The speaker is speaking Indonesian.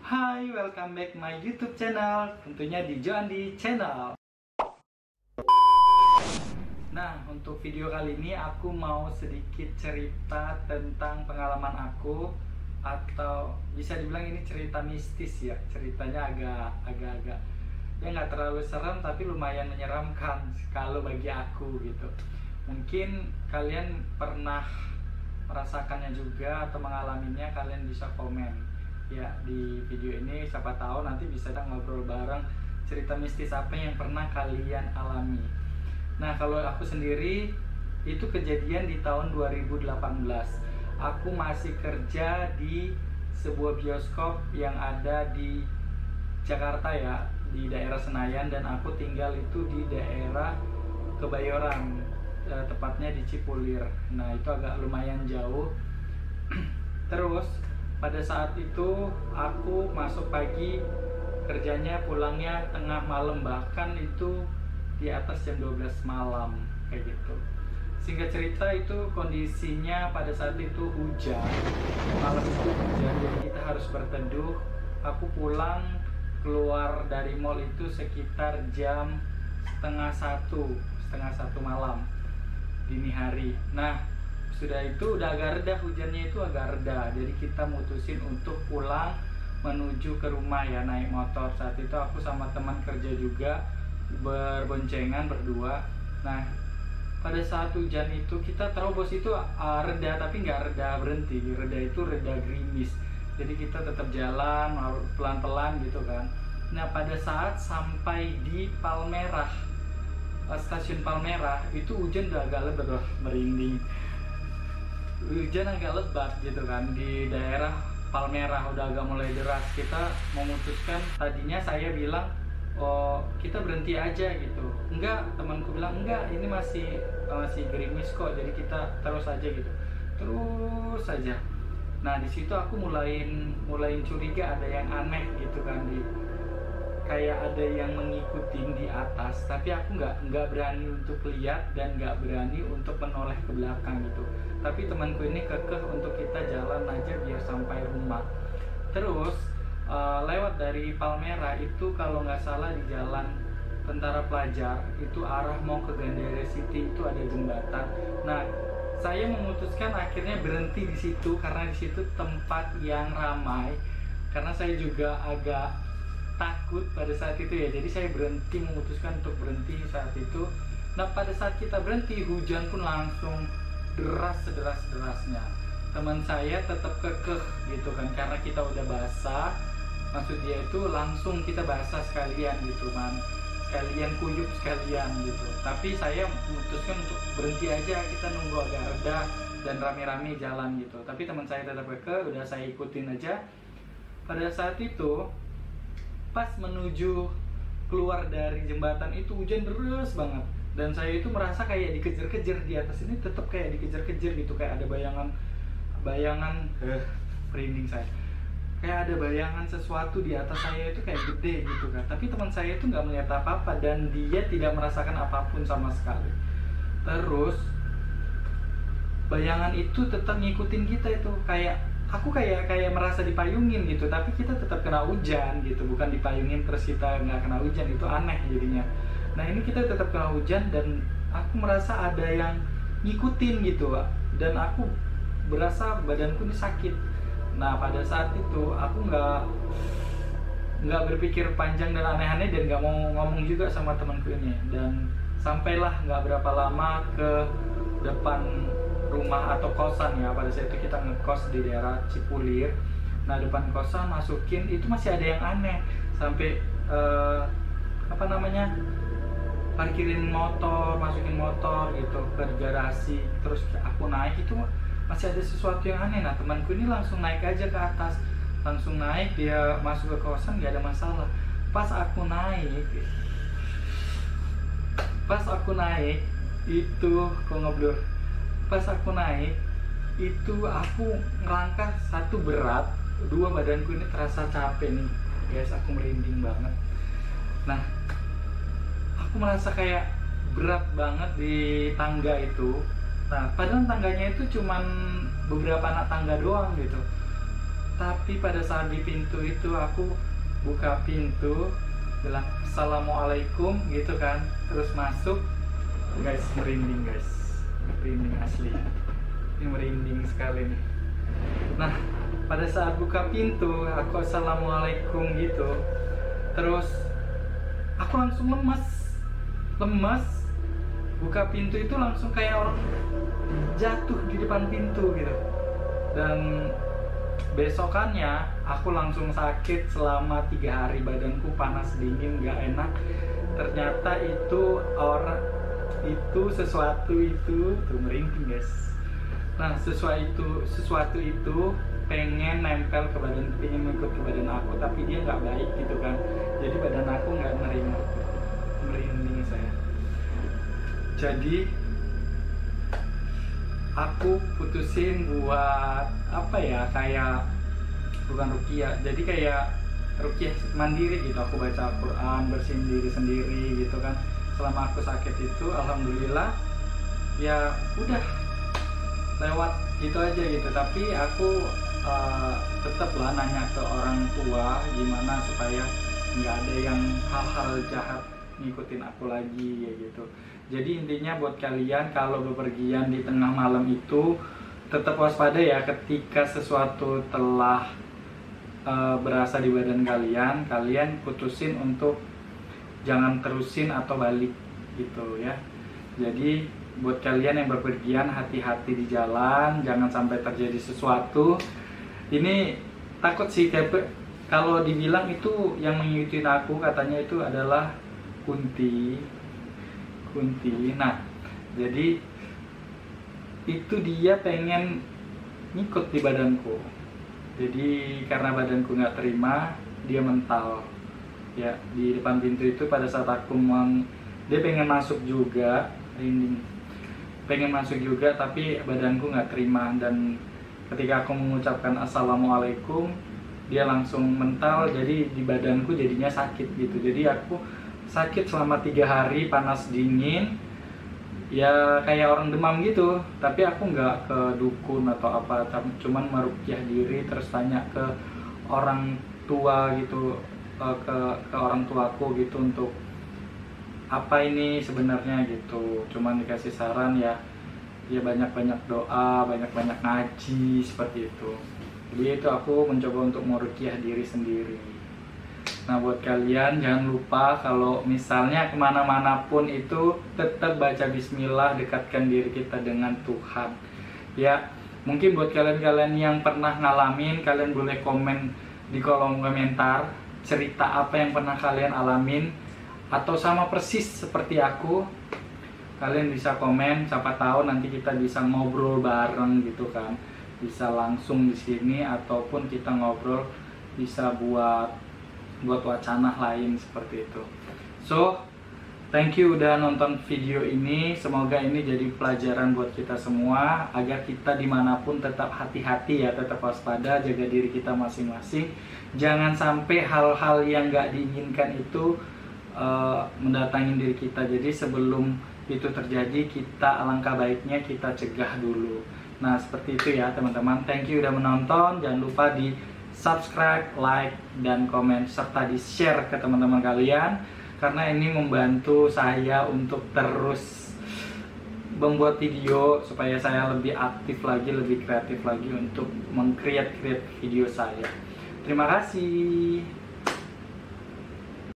Hai, welcome back my YouTube channel, tentunya di Joandi Channel. Nah, untuk video kali ini aku mau sedikit cerita tentang pengalaman aku, atau bisa dibilang ini cerita mistis ya. Ceritanya agak-agak ya nggak terlalu serem tapi lumayan menyeramkan kalau bagi aku gitu. Mungkin kalian pernah merasakannya juga atau mengalaminya, kalian bisa komen ya di video ini, siapa tahu nanti bisa kita ngobrol bareng cerita mistis apa yang pernah kalian alami. Nah, kalau aku sendiri itu kejadian di tahun 2018. Aku masih kerja di sebuah bioskop yang ada di Jakarta ya, di daerah Senayan, dan aku tinggal itu di daerah Kebayoran, tepatnya di Cipulir. Nah, itu agak lumayan jauh. Terus pada saat itu aku masuk pagi, kerjanya pulangnya tengah malam, bahkan itu di atas jam 12 malam kayak gitu. Singkat cerita, itu kondisinya pada saat itu hujan, malam itu hujan, jadi kita harus berteduh. Aku pulang keluar dari mall itu sekitar jam setengah satu malam, dini hari. Nah, sudah itu udah agak reda, hujannya itu agak reda, jadi kita mutusin untuk pulang menuju ke rumah ya, naik motor. Saat itu aku sama teman kerja juga berboncengan berdua. Nah, pada saat hujan itu kita terobos itu reda, tapi nggak reda berhenti, reda itu reda gerimis, jadi kita tetap jalan pelan-pelan gitu kan. Nah, pada saat sampai di Palmerah, stasiun Palmerah, itu hujan udah agak lebat, merinding. Hujan agak lebat gitu kan di daerah Palmerah, udah agak mulai deras. Kita memutuskan, tadinya saya bilang, oh kita berhenti aja gitu. Enggak, temanku bilang enggak, ini masih gerimis kok, jadi kita terus aja gitu, terus saja. Nah, di situ aku mulai curiga, ada yang aneh gitu kan, kayak ada yang mengikutin di atas, tapi aku nggak berani untuk lihat dan nggak berani untuk menoleh ke belakang gitu. Tapi temanku ini kekeh untuk kita jalan aja biar sampai rumah. Terus lewat dari Palmerah itu, kalau nggak salah di jalan Tentara Pelajar itu arah mau ke Gandaria City, itu ada jembatan. Nah, saya memutuskan akhirnya berhenti di situ karena di situ tempat yang ramai. Karena saya juga agak takut pada saat itu ya, jadi saya memutuskan untuk berhenti saat itu. Nah, pada saat kita berhenti, hujan pun langsung deras sederas-derasnya. Teman saya tetap kekeh gitu kan, karena kita udah basah, maksud dia itu langsung kita basah sekalian gitu man, sekalian kuyup sekalian gitu. Tapi saya memutuskan untuk berhenti aja, kita nunggu agak reda dan rame-rame jalan gitu. Tapi teman saya tetap kekeh, udah saya ikutin aja. Pada saat itu pas menuju keluar dari jembatan itu hujan deras banget, dan saya itu merasa kayak dikejar-kejar di atas ini, tetap kayak dikejar-kejar gitu, kayak ada bayangan merinding saya, kayak ada bayangan sesuatu di atas saya itu kayak gede gitu kan. Tapi teman saya itu nggak melihat apa-apa dan dia tidak merasakan apapun sama sekali. Terus bayangan itu tetap ngikutin kita itu, aku kayak merasa dipayungin gitu, tapi kita tetap kena hujan gitu, bukan dipayungin terus kita nggak kena hujan, itu aneh jadinya. Nah, ini kita tetap kena hujan dan aku merasa ada yang ngikutin gitu, dan aku berasa badanku ini sakit. Nah, pada saat itu aku nggak berpikir panjang dan aneh-aneh dan nggak mau ngomong juga sama temanku ini, dan sampailah nggak berapa lama ke depan rumah atau kosan ya. Pada saat itu kita ngekos di daerah Cipulir. Nah, depan kosan masukin itu masih ada yang aneh, sampai parkirin motor, masukin motor gitu ke garasi. Terus aku naik, itu masih ada sesuatu yang aneh. Nah, temanku ini langsung naik aja ke atas, langsung naik, dia masuk ke kosan, gak ada masalah. Pas aku naik itu kok ngeblur. Pas aku naik itu aku ngelangkah, satu berat, dua badanku ini terasa capek nih guys, aku merinding banget. Nah, aku merasa kayak berat banget di tangga itu. Nah, padahal tangganya itu cuman beberapa anak tangga doang gitu. Tapi pada saat di pintu itu aku buka pintu, bilang assalamualaikum gitu kan, terus masuk, guys, merinding guys, merinding asli, ini merinding sekali nih. Nah pada saat buka pintu aku assalamualaikum gitu, terus aku langsung lemas, buka pintu itu langsung kayak orang jatuh di depan pintu gitu. Dan besokannya aku langsung sakit selama 3 hari, badanku panas dingin gak enak. Ternyata itu sesuatu itu tuh merinding guys. Nah sesuatu itu pengen nempel ke badan, pengen ngikut ke badan aku, tapi dia nggak baik gitu kan. Jadi badan aku nggak nerima, merinding saya. Jadi aku putusin buat apa ya, kayak bukan ruqyah, jadi kayak ruqyah mandiri gitu. Aku baca Al-Quran, bersihin diri sendiri gitu kan. Selama aku sakit itu alhamdulillah ya udah lewat gitu aja gitu. Tapi aku tetaplah nanya ke orang tua gimana supaya nggak ada yang hal-hal jahat ngikutin aku lagi ya gitu. Jadi intinya buat kalian kalau bepergian di tengah malam itu tetap waspada ya. Ketika sesuatu telah berasa di badan kalian, kalian putusin untuk jangan terusin atau balik gitu ya. Jadi buat kalian yang bepergian, hati-hati di jalan, jangan sampai terjadi sesuatu. Ini takut sih, kalau dibilang itu yang mengikuti aku katanya itu adalah Kunti. Nah jadi itu dia pengen ngikut di badanku. Jadi karena badanku nggak terima, dia mental ya di depan pintu itu. Pada saat aku dia pengen masuk juga, pengen masuk juga, tapi badanku nggak terima. Dan ketika aku mengucapkan assalamualaikum, dia langsung mental. Jadi di badanku jadinya sakit gitu. Jadi aku sakit selama 3 hari, panas dingin ya, kayak orang demam gitu. Tapi aku nggak ke dukun atau apa, cuman meruqyah diri, terus tanya ke orang tua gitu, ke orang tuaku gitu untuk apa ini sebenarnya gitu. Cuman dikasih saran ya banyak-banyak doa, banyak-banyak ngaji seperti itu. Jadi itu aku mencoba untuk meruqyah diri sendiri. Nah buat kalian jangan lupa kalau misalnya kemana-mana pun itu tetap baca bismillah, dekatkan diri kita dengan Tuhan ya. Mungkin buat kalian-kalian yang pernah ngalamin, kalian boleh komen di kolom komentar cerita apa yang pernah kalian alamin, atau sama persis seperti aku. Kalian bisa komen, siapa tahu nanti kita bisa ngobrol bareng gitu kan. Bisa langsung di sini ataupun kita ngobrol, bisa buat wacana lain seperti itu. So, thank you udah nonton video ini. Semoga ini jadi pelajaran buat kita semua, agar kita dimanapun tetap hati-hati ya, tetap waspada, jaga diri kita masing-masing. Jangan sampai hal-hal yang gak diinginkan itu mendatangi diri kita. Jadi sebelum itu terjadi, kita alangkah baiknya kita cegah dulu. Nah seperti itu ya teman-teman. Thank you udah menonton. Jangan lupa di subscribe, like, dan komen, serta di share ke teman-teman kalian, karena ini membantu saya untuk terus membuat video supaya saya lebih aktif lagi, lebih kreatif lagi untuk meng-create video saya. Terima kasih.